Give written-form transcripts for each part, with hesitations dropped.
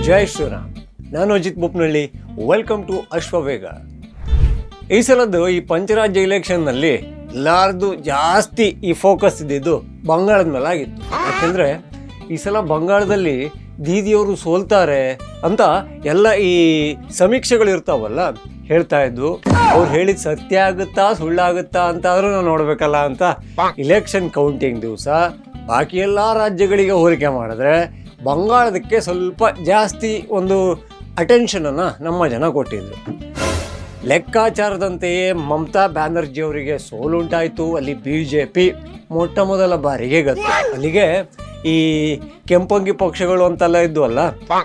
ಜೈ ಶ್ರೀರಾಮ್. ನಾನು Ajith Bopnalli. Welcome to Ashwavega. ಈ ಸಲದ್ದು ಈ ಪಂಚರಾಜ್ಯ ಇಲೆಕ್ಷನ್ನಲ್ಲಿ ಎಲ್ಲಾರ್ದು ಜಾಸ್ತಿ ಈ ಫೋಕಸ್ ಇದ್ದಿದ್ದು ಬಂಗಾಳದ ಮೇಲೆ ಆಗಿತ್ತು. ಯಾಕೆಂದರೆ ಈ ಸಲ ಬಂಗಾಳದಲ್ಲಿ ದೀದಿಯವರು ಸೋಲ್ತಾರೆ ಅಂತ ಎಲ್ಲ ಈ ಸಮೀಕ್ಷೆಗಳು ಇರ್ತಾವಲ್ಲ ಹೇಳ್ತಾ ಇದ್ದು. ಅವ್ರು ಹೇಳಿದ ಸತ್ಯ ಆಗುತ್ತಾ ಸುಳ್ಳಾಗುತ್ತಾ ಅಂತಾದ್ರೂ ನಾವು ನೋಡ್ಬೇಕಲ್ಲ ಅಂತ ಇಲೆಕ್ಷನ್ ಕೌಂಟಿಂಗ್ ದಿವಸ ಬಾಕಿ ಎಲ್ಲ ರಾಜ್ಯಗಳಿಗೆ ಹೋಲಿಕೆ ಮಾಡಿದ್ರೆ ಬಂಗಾಳದಕ್ಕೆ ಸ್ವಲ್ಪ ಜಾಸ್ತಿ ಒಂದು ಅಟೆನ್ಷನನ್ನು ನಮ್ಮ ಜನ ಕೊಟ್ಟಿದ್ರು. ಲೆಕ್ಕಾಚಾರದಂತೆಯೇ ಮಮತಾ ಬ್ಯಾನರ್ಜಿ ಅವರಿಗೆ ಸೋಲುಂಟಾಯಿತು. ಅಲ್ಲಿ BJP ಮೊಟ್ಟ ಮೊದಲ ಬಾರಿಗೆ ಗತ್ತು. ಅಲ್ಲಿಗೆ ಈ ಕೆಂಪಂಗಿ ಪಕ್ಷಗಳು ಅಂತೆಲ್ಲ ಇದ್ವಲ್ಲ,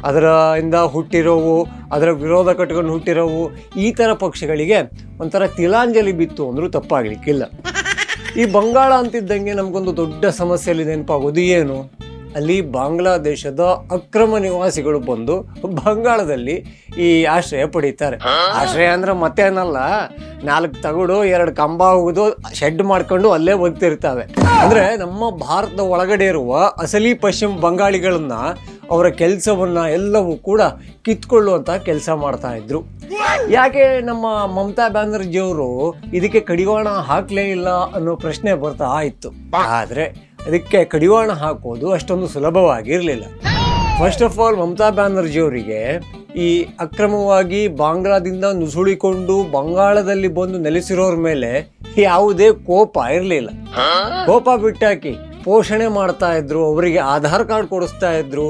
ಅದರಿಂದ ಹುಟ್ಟಿರೋವು, ಅದರ ವಿರೋಧ ಕಟ್ಕೊಂಡು ಹುಟ್ಟಿರೋವು ಈ ಥರ ಪಕ್ಷಗಳಿಗೆ ಒಂಥರ ತಿಲಾಂಜಲಿ ಬಿತ್ತು ಅಂದರೂ ತಪ್ಪಾಗಲಿಕ್ಕಿಲ್ಲ. ಈ ಬಂಗಾಳ ಅಂತಿದ್ದಂಗೆ ನಮಗೊಂದು ದೊಡ್ಡ ಸಮಸ್ಯೆಯಲ್ಲಿ ನೆನಪಾಗೋದು ಏನು? ಅಲ್ಲಿ ಬಾಂಗ್ಲಾದೇಶದ ಅಕ್ರಮ ನಿವಾಸಿಗಳು ಬಂದು ಬಂಗಾಳದಲ್ಲಿ ಈ ಆಶ್ರಯ ಪಡೀತಾರೆ. ಆಶ್ರಯ ಅಂದ್ರೆ ಮತ್ತೇನಲ್ಲ, 4 ತಗಡು 2 ಕಂಬ ಹೋಗೋದು, ಶೆಡ್ ಮಾಡ್ಕೊಂಡು ಅಲ್ಲೇ ಬದುಕ್ತಿರ್ತಾವೆ. ಅಂದ್ರೆ ನಮ್ಮ ಭಾರತದ ಒಳಗಡೆ ಇರುವ ಅಸಲಿ ಪಶ್ಚಿಮ ಬಂಗಾಳಿಗಳನ್ನ ಅವರ ಕೆಲಸವನ್ನ ಎಲ್ಲವೂ ಕೂಡ ಕಿತ್ಕೊಳ್ಳುವಂತ ಕೆಲಸ ಮಾಡ್ತಾ ಇದ್ರು. ಯಾಕೆ ನಮ್ಮ ಮಮತಾ ಬ್ಯಾನರ್ಜಿ ಅವರು ಇದಕ್ಕೆ ಕಡಿವಾಣ ಹಾಕ್ಲೇ ಇಲ್ಲ ಅನ್ನೋ ಪ್ರಶ್ನೆ ಬರ್ತಾ ಇತ್ತು. ಆದ್ರೆ ಅದಕ್ಕೆ ಕಡಿವಾಣ ಹಾಕೋದು ಅಷ್ಟೊಂದು ಸುಲಭವಾಗಿರಲಿಲ್ಲ. First of all Mamata Banerjee ಅವರಿಗೆ ಈ ಅಕ್ರಮವಾಗಿ ಬಾಂಗ್ಲಾದಿಂದ ನುಸುಳಿಕೊಂಡು ಬಂಗಾಳದಲ್ಲಿ ಬಂದು ನೆಲೆಸಿರೋರ ಮೇಲೆ ಯಾವುದೇ ಕೋಪ ಇರಲಿಲ್ಲ. ಕೋಪ ಬಿಟ್ಟಾಕಿ ಪೋಷಣೆ ಮಾಡ್ತಾ ಇದ್ರು, ಅವರಿಗೆ ಆಧಾರ್ ಕಾರ್ಡ್ ಕೊಡಿಸ್ತಾ ಇದ್ರು,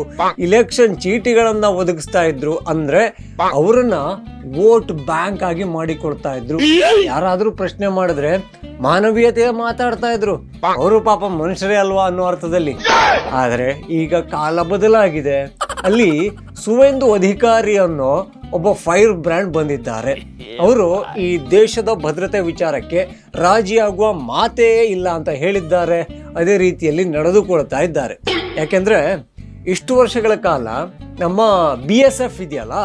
ಇಲೆಕ್ಷನ್ ಚೀಟಿಗಳನ್ನ ಒದಗಿಸ್ತಾ ಇದ್ರು. ಅಂದ್ರೆ ಅವರನ್ನ ವೋಟ್ ಬ್ಯಾಂಕ್ ಆಗಿ ಮಾಡಿಕೊಡ್ತಾ ಇದ್ರು. ಯಾರಾದ್ರೂ ಪ್ರಶ್ನೆ ಮಾಡಿದ್ರೆ ಮಾನವೀಯತೆ ಮಾತಾಡ್ತಾ ಇದ್ರು. ಅವರು ಪಾಪ ಮನುಷ್ಯರೇ ಅಲ್ವಾ ಅನ್ನೋ ಅರ್ಥದಲ್ಲಿ. ಆದ್ರೆ ಈಗ ಕಾಲ ಬದಲಾಗಿದೆ. ಅಲ್ಲಿ ಸುವೇಂದು ಅಧಿಕಾರಿ ಅನ್ನೋ ಒಬ್ಬ ಫೈರ್ ಬ್ರ್ಯಾಂಡ್ ಬಂದಿದ್ದಾರೆ. ಅವರು ಈ ದೇಶದ ಭದ್ರತೆ ವಿಚಾರಕ್ಕೆ ರಾಜಿಯಾಗುವ ಮಾತೇ ಇಲ್ಲ ಅಂತ ಹೇಳಿದ್ದಾರೆ. ಅದೇ ರೀತಿಯಲ್ಲಿ ನಡೆದುಕೊಳ್ತಾ ಇದ್ದಾರೆ. ಯಾಕೆಂದ್ರೆ ಇಷ್ಟು ವರ್ಷಗಳ ಕಾಲ ನಮ್ಮ BSF ಇದೆಯಲ್ಲ,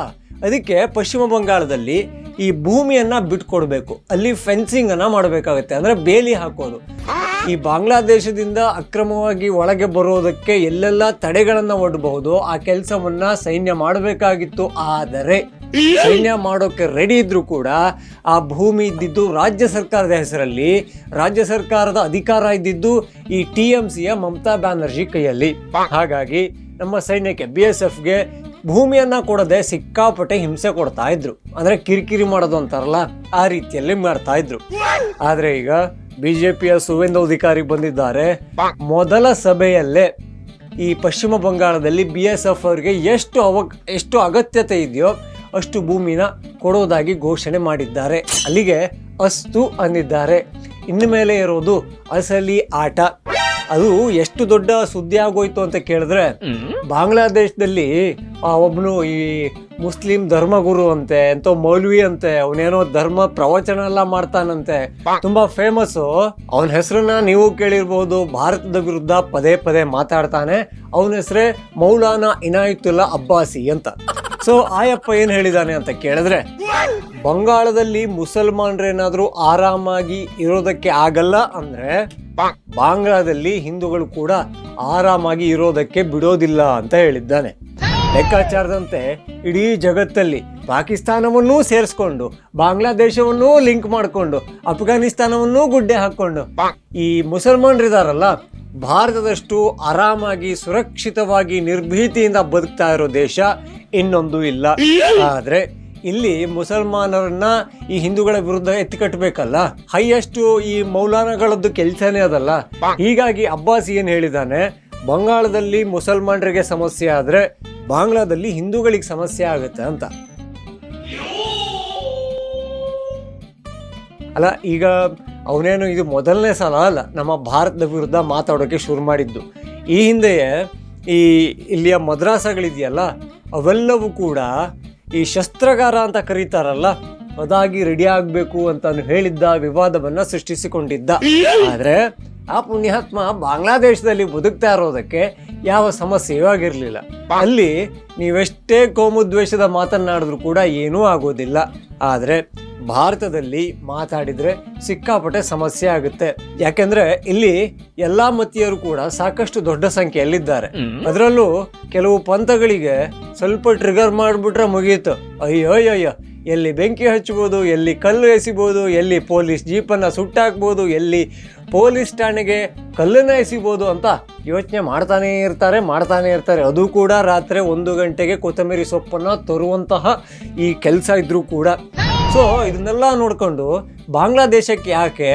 ಅದಕ್ಕೆ ಪಶ್ಚಿಮ ಬಂಗಾಳದಲ್ಲಿ ಈ ಭೂಮಿಯನ್ನ ಬಿಟ್ಕೊಡ್ಬೇಕು, ಅಲ್ಲಿ ಫೆನ್ಸಿಂಗ್ ಅನ್ನ ಮಾಡಬೇಕಾಗುತ್ತೆ, ಅಂದ್ರೆ ಬೇಲಿ ಹಾಕೋದು. ಈ ಬಾಂಗ್ಲಾದೇಶದಿಂದ ಅಕ್ರಮವಾಗಿ ಒಳಗೆ ಬರೋದಕ್ಕೆ ಎಲ್ಲೆಲ್ಲ ತಡೆಗಳನ್ನ ಒಡ್ಡಬಹುದು ಆ ಕೆಲಸವನ್ನ ಸೈನ್ಯ ಮಾಡಬೇಕಾಗಿತ್ತು. ಆದರೆ ಸೈನ್ಯ ಮಾಡೋಕೆ ರೆಡಿ ಇದ್ರು ಕೂಡ ಆ ಭೂಮಿ ಇದ್ದಿದ್ದು ರಾಜ್ಯ ಸರ್ಕಾರದ ಹೆಸರಲ್ಲಿ, ರಾಜ್ಯ ಸರ್ಕಾರದ ಅಧಿಕಾರ ಇದ್ದಿದ್ದು ಈ TMCಯ ಮಮತಾ ಬ್ಯಾನರ್ಜಿ ಕೈಯಲ್ಲಿ. ಹಾಗಾಗಿ ನಮ್ಮ ಸೈನ್ಯಕ್ಕೆ BSFಗೆ ಭೂಮಿಯನ್ನ ಕೊಡದೆ ಸಿಕ್ಕಾಪಟ್ಟೆ ಹಿಂಸೆ ಕೊಡ್ತಾ ಇದ್ರು. ಅಂದ್ರೆ ಕಿರಿಕಿರಿ ಮಾಡೋದು ಅಂತಾರಲ್ಲ, ಆ ರೀತಿಯಲ್ಲಿ ಮಾಡ್ತಾ ಇದ್ರು. ಆದ್ರೆ ಈಗ BJPಯ ಸುವೇಂದು ಅಧಿಕಾರಿ ಬಂದಿದ್ದಾರೆ. ಮೊದಲ ಸಭೆಯಲ್ಲೇ ಈ ಪಶ್ಚಿಮ ಬಂಗಾಳದಲ್ಲಿ BSF ಅವರಿಗೆ ಎಷ್ಟು ಅಗತ್ಯತೆ ಇದೆಯೋ ಅಷ್ಟು ಭೂಮಿನ ಕೊಡೋದಾಗಿ ಘೋಷಣೆ ಮಾಡಿದ್ದಾರೆ. ಅಲ್ಲಿಗೆ ಅಸ್ತು ಅಂದಿದ್ದಾರೆ. ಇನ್ನು ಮೇಲೆ ಇರೋದು ಅಸಲಿ ಆಟ. ಅದು ಎಷ್ಟು ದೊಡ್ಡ ಸುದ್ದಿ ಆಗೋಯ್ತು ಅಂತ ಕೇಳಿದ್ರೆ, ಬಾಂಗ್ಲಾದೇಶದಲ್ಲಿ ಒಬ್ಬನು ಈ ಮುಸ್ಲಿಂ ಧರ್ಮಗುರು ಅಂತೆ, ಎಂತೋ ಮೌಲ್ವಿ ಅಂತೆ, ಅವನೇನೋ ಧರ್ಮ ಪ್ರವಚನ ಎಲ್ಲ ಮಾಡ್ತಾನಂತೆ, ತುಂಬಾ ಫೇಮಸ್ಸು. ಅವನ ಹೆಸರನ್ನ ನೀವು ಕೇಳಿರ್ಬೋದು. ಭಾರತದ ವಿರುದ್ಧ ಪದೇ ಪದೇ ಮಾತಾಡ್ತಾನೆ. ಅವನ ಹೆಸರೇ ಮೌಲಾನಾ ಇನಾಯತುಲ್ಲಾ ಅಬ್ಬಾಸಿ ಅಂತ. ಸೊ ಆಯಪ್ಪ ಏನ್ ಹೇಳಿದಾನೆ ಅಂತ ಕೇಳಿದ್ರೆ, ಬಂಗಾಳದಲ್ಲಿ ಮುಸಲ್ಮಾನರೇನಾದ್ರೂ ಆರಾಮಾಗಿ ಇರೋದಕ್ಕೆ ಆಗಲ್ಲ ಅಂದ್ರೆ ಬಾಂಗ್ಲಾದಲ್ಲಿ ಹಿಂದೂಗಳು ಕೂಡ ಆರಾಮಾಗಿ ಇರೋದಕ್ಕೆ ಬಿಡೋದಿಲ್ಲ ಅಂತ ಹೇಳಿದ್ದಾನೆ. ಲೆಕ್ಕಾಚಾರದಂತೆ ಇಡೀ ಜಗತ್ತಲ್ಲಿ ಪಾಕಿಸ್ತಾನವನ್ನೂ ಸೇರಿಸ್ಕೊಂಡು, ಬಾಂಗ್ಲಾದೇಶವನ್ನೂ ಲಿಂಕ್ ಮಾಡಿಕೊಂಡು, ಅಫ್ಘಾನಿಸ್ತಾನವನ್ನೂ ಗುಡ್ಡೆ ಹಾಕೊಂಡು ಈ ಮುಸಲ್ಮಾನರಿದಾರಲ್ಲ, ಭಾರತದಷ್ಟು ಆರಾಮಾಗಿ ಸುರಕ್ಷಿತವಾಗಿ ನಿರ್ಭೀತಿಯಿಂದ ಬದುಕ್ತಾ ಇರೋ ದೇಶ ಇನ್ನೊಂದು ಇಲ್ಲ. ಆದ್ರೆ ಇಲ್ಲಿ ಮುಸಲ್ಮಾನರನ್ನ ಈ ಹಿಂದೂಗಳ ವಿರುದ್ಧ ಎತ್ತಿಕಟ್ಟಬೇಕಲ್ಲ, ಹೈಯೆಸ್ಟ್ ಈ ಮೌಲಾನಗಳದ್ದು ಕೆಲಸನೇ ಅದಲ್ಲ. ಹೀಗಾಗಿ ಅಬ್ಬಾಸಿ ಏನ್ ಹೇಳಿದಾನೆ, ಬಂಗಾಳದಲ್ಲಿ ಮುಸಲ್ಮಾನರಿಗೆ ಸಮಸ್ಯೆ ಆದ್ರೆ ಬಾಂಗ್ಲಾದಲ್ಲಿ ಹಿಂದೂಗಳಿಗೆ ಸಮಸ್ಯೆ ಆಗುತ್ತೆ ಅಂತ. ಅಲ್ಲ, ಈಗ ಅವನೇನು ಇದು ಮೊದಲನೇ ಸಲ ಅಲ್ಲ ನಮ್ಮ ಭಾರತದ ವಿರುದ್ಧ ಮಾತಾಡೋಕೆ ಶುರು ಮಾಡಿದ್ದು. ಈ ಹಿಂದೆಯೇ ಇಲ್ಲಿಯ ಮದ್ರಾಸಗಳಿದೆಯಲ್ಲ, ಅವೆಲ್ಲವೂ ಕೂಡ ಈ ಶಸ್ತ್ರಗಾರ ಅಂತ ಕರೀತಾರಲ್ಲ, ಅದಾಗಿ ರೆಡಿ ಆಗಬೇಕು ಅಂತ ಹೇಳಿದ್ದ, ವಿವಾದವನ್ನ ಸೃಷ್ಟಿಸಿಕೊಂಡಿದ್ದ. ಆದ್ರೆ ಆ ಪುಣ್ಯಾತ್ಮ ಬಾಂಗ್ಲಾದೇಶದಲ್ಲಿ ಬದುಕ್ತಾ ಇರೋದಕ್ಕೆ ಯಾವ ಸಮಸ್ಯೆಯೂ ಆಗಿರಲಿಲ್ಲ. ಅಲ್ಲಿ ನೀವೆಷ್ಟೇ ಕೋಮುದ್ವೇಷದ ಮಾತನಾಡಿದ್ರು ಕೂಡ ಏನೂ ಆಗೋದಿಲ್ಲ. ಆದರೆ ಭಾರತದಲ್ಲಿ ಮಾತಾಡಿದ್ರೆ ಸಿಕ್ಕಾಪಟ್ಟೆ ಸಮಸ್ಯೆ ಆಗುತ್ತೆ. ಯಾಕೆಂದ್ರೆ ಇಲ್ಲಿ ಎಲ್ಲಾ ಮತೀಯರು ಕೂಡ ಸಾಕಷ್ಟು ದೊಡ್ಡ ಸಂಖ್ಯೆಯಲ್ಲಿದ್ದಾರೆ. ಅದರಲ್ಲೂ ಕೆಲವು ಪಂಥಗಳಿಗೆ ಸ್ವಲ್ಪ ಟ್ರಿಗರ್ ಮಾಡ್ಬಿಟ್ರೆ ಮುಗೀತು. ಅಯ್ಯೋ ಎಲ್ಲಿ ಬೆಂಕಿ ಹಚ್ಚಬಹುದು, ಎಲ್ಲಿ ಕಲ್ಲು ಎಸಿಬಹುದು, ಎಲ್ಲಿ ಪೊಲೀಸ್ ಜೀಪನ್ನ ಸುಟ್ಟಾಕ್ಬೋದು, ಎಲ್ಲಿ ಪೊಲೀಸ್ ಠಾಣೆಗೆ ಕಲ್ಲನ್ನ ಎಸಿಬೋದು ಅಂತ ಯೋಚನೆ ಮಾಡ್ತಾನೆ ಇರ್ತಾರೆ. ಅದು ಕೂಡ ರಾತ್ರಿ 1 ಗಂಟೆಗೆ ಕೊತ್ತಂಬರಿ ಸೊಪ್ಪನ್ನ ತರುವಂತಹ ಈ ಕೆಲಸ ಇದ್ರೂ ಕೂಡ. ಸೊ ಇದನ್ನೆಲ್ಲ ನೋಡ್ಕೊಂಡು ಬಾಂಗ್ಲಾದೇಶಕ್ಕೆ ಯಾಕೆ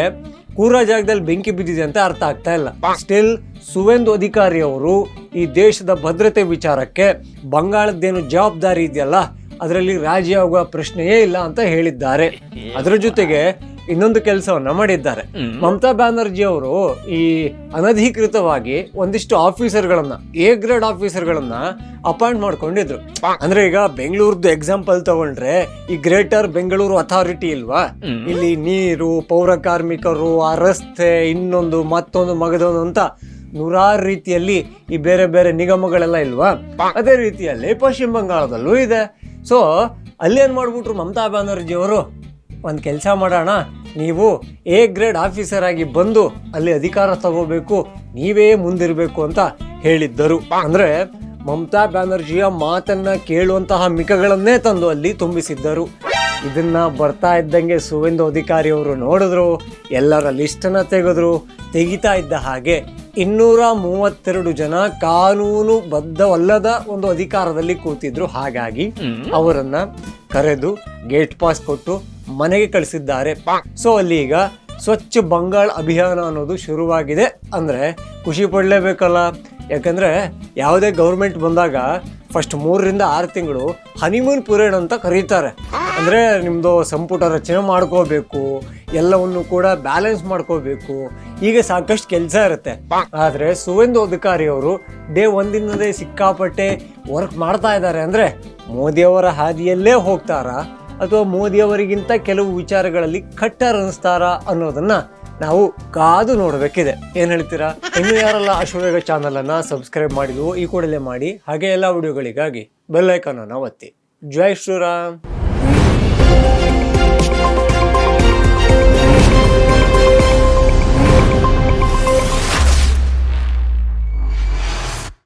ಕೂರ ಜಾಗದಲ್ಲಿ ಬೆಂಕಿ ಬಿದ್ದಿದೆ ಅಂತ ಅರ್ಥ ಆಗ್ತಾ ಇಲ್ಲ. ಸ್ಟಿಲ್ ಸುವೇಂದು ಅಧಿಕಾರಿ ಅವರು ಈ ದೇಶದ ಭದ್ರತೆ ವಿಚಾರಕ್ಕೆ ಬಂಗಾಳದ್ದೇನು ಜವಾಬ್ದಾರಿ ಇದೆಯಲ್ಲ ಅದರಲ್ಲಿ ರಾಜಿ ಆಗುವ ಪ್ರಶ್ನೆಯೇ ಇಲ್ಲ ಅಂತ ಹೇಳಿದ್ದಾರೆ. ಅದರ ಜೊತೆಗೆ ಇನ್ನೊಂದು ಕೆಲಸವನ್ನ ಮಾಡಿದ್ದಾರೆ. ಮಮತಾ ಬ್ಯಾನರ್ಜಿ ಅವರು ಈ ಅನಧಿಕೃತವಾಗಿ ಒಂದಿಷ್ಟು ಆಫೀಸರ್ಗಳನ್ನ ಎ ಗ್ರೇಡ್ ಆಫೀಸರ್ಗಳನ್ನ ಅಪಾಯಿಂಟ್ ಮಾಡ್ಕೊಂಡಿದ್ರು. ಅಂದ್ರೆ ಈಗ ಬೆಂಗಳೂರ್ದು ಎಕ್ಸಾಂಪಲ್ ತಗೊಂಡ್ರೆ ಈ ಗ್ರೇಟರ್ ಬೆಂಗಳೂರು ಅಥಾರಿಟಿ ಇಲ್ವಾ, ಇಲ್ಲಿ ನೀರು, ಪೌರ ಕಾರ್ಮಿಕರು, ಆ ರಸ್ತೆ, ಇನ್ನೊಂದು ಮತ್ತೊಂದು ಮಗದೊಂದು ಅಂತ ನೂರಾರು ರೀತಿಯಲ್ಲಿ ಈ ಬೇರೆ ಬೇರೆ ನಿಗಮಗಳೆಲ್ಲ ಇಲ್ವಾ, ಅದೇ ರೀತಿಯಲ್ಲಿ ಪಶ್ಚಿಮ ಬಂಗಾಳದಲ್ಲೂ ಇದೆ. ಸೊ ಅಲ್ಲಿ ಏನ್ ಮಾಡ್ಬಿಟ್ರು ಮಮತಾ ಬ್ಯಾನರ್ಜಿ ಅವರು, ಒಂದು ಕೆಲಸ ಮಾಡೋಣ, ನೀವು ಎ ಗ್ರೇಡ್ ಆಫೀಸರ್ ಆಗಿ ಬಂದು ಅಲ್ಲಿ ಅಧಿಕಾರ ತಗೋಬೇಕು, ನೀವೇ ಮುಂದಿರಬೇಕು ಅಂತ ಹೇಳಿದ್ದರು. ಅಂದ್ರೆ ಮಮತಾ ಬ್ಯಾನರ್ಜಿಯ ಮಾತನ್ನ ಕೇಳುವಂತಹ ಮಿಕಗಳನ್ನೇ ತಂದು ಅಲ್ಲಿ ತುಂಬಿಸಿದ್ದರು. ಇದನ್ನ ಬರ್ತಾ ಇದ್ದಂಗೆ ಸುವೇಂದು ಅಧಿಕಾರಿ ಅವರು ನೋಡಿದ್ರು, ಎಲ್ಲರ ಲಿಸ್ಟನ್ನ ತೆಗಿತಾ ಇದ್ದ ಹಾಗೆ 232 ಜನ ಕಾನೂನು ಬದ್ಧವಲ್ಲದ ಒಂದು ಅಧಿಕಾರದಲ್ಲಿ ಕೂತಿದ್ರು. ಹಾಗಾಗಿ ಅವರನ್ನ ಕರೆದು ಗೇಟ್ ಪಾಸ್ ಕೊಟ್ಟು ಮನೆಗೆ ಕಳಿಸಿದ್ದಾರೆ. ಸೊ ಅಲ್ಲಿ ಈಗ ಸ್ವಚ್ಛ ಬಂಗಾಳ ಅಭಿಯಾನ ಅನ್ನೋದು ಶುರುವಾಗಿದೆ. ಅಂದ್ರೆ ಖುಷಿ ಪಡಲೇಬೇಕಲ್ಲ, ಯಾಕಂದ್ರೆ ಯಾವುದೇ ಗೌರ್ಮೆಂಟ್ ಬಂದಾಗ ಫಸ್ಟ್ 3 ರಿಂದ 6 ತಿಂಗಳು ಹನಿಮೂನ್ ಪೀರಿಯಡ್ ಅಂತ ಕರೀತಾರೆ. ಅಂದ್ರೆ ನಿಮ್ದು ಸಂಪುಟ ರಚನೆ ಮಾಡ್ಕೋಬೇಕು, ಎಲ್ಲವನ್ನು ಕೂಡ ಬ್ಯಾಲೆನ್ಸ್ ಮಾಡ್ಕೋಬೇಕು, ಈಗ ಸಾಕಷ್ಟು ಕೆಲಸ ಇರುತ್ತೆ. ಆದ್ರೆ ಸುವೇಂದು ಅಧಿಕಾರಿ ಅವರು ಡೇ 1 ಸಿಕ್ಕಾಪಟ್ಟೆ ವರ್ಕ್ ಮಾಡ್ತಾ ಇದ್ದಾರೆ. ಅಂದ್ರೆ ಮೋದಿಯವರ ಹಾದಿಯಲ್ಲೇ ಹೋಗ್ತಾರಾ ಅಥವಾ ಮೋದಿಯವರಿಗಿಂತ ಕೆಲವು ವಿಚಾರಗಳಲ್ಲಿ ಕಟ್ಟರ್ ಅನಿಸ್ತಾರ ಅನ್ನೋದನ್ನ ನಾವು ಕಾದು ನೋಡಬೇಕಿದೆ. ಏನ್ ಹೇಳ್ತೀರಾ? ಇನ್ನು ಯಾರೆಲ್ಲ ಅಶ್ವವೇಗ ಚಾನಲ್ ಅನ್ನ ಸಬ್ಸ್ಕ್ರೈಬ್ ಮಾಡಿದ್ವು ಈ ಕೂಡಲೇ ಮಾಡಿ. ಹಾಗೆ ಎಲ್ಲ ವಿಡಿಯೋಗಳಿಗಾಗಿ ಬೆಲ್ ಐಕಾನ್ ಅನ್ನ ಒತ್ತಿ. ಜೈ ಶ್ರೀರಾಮ್.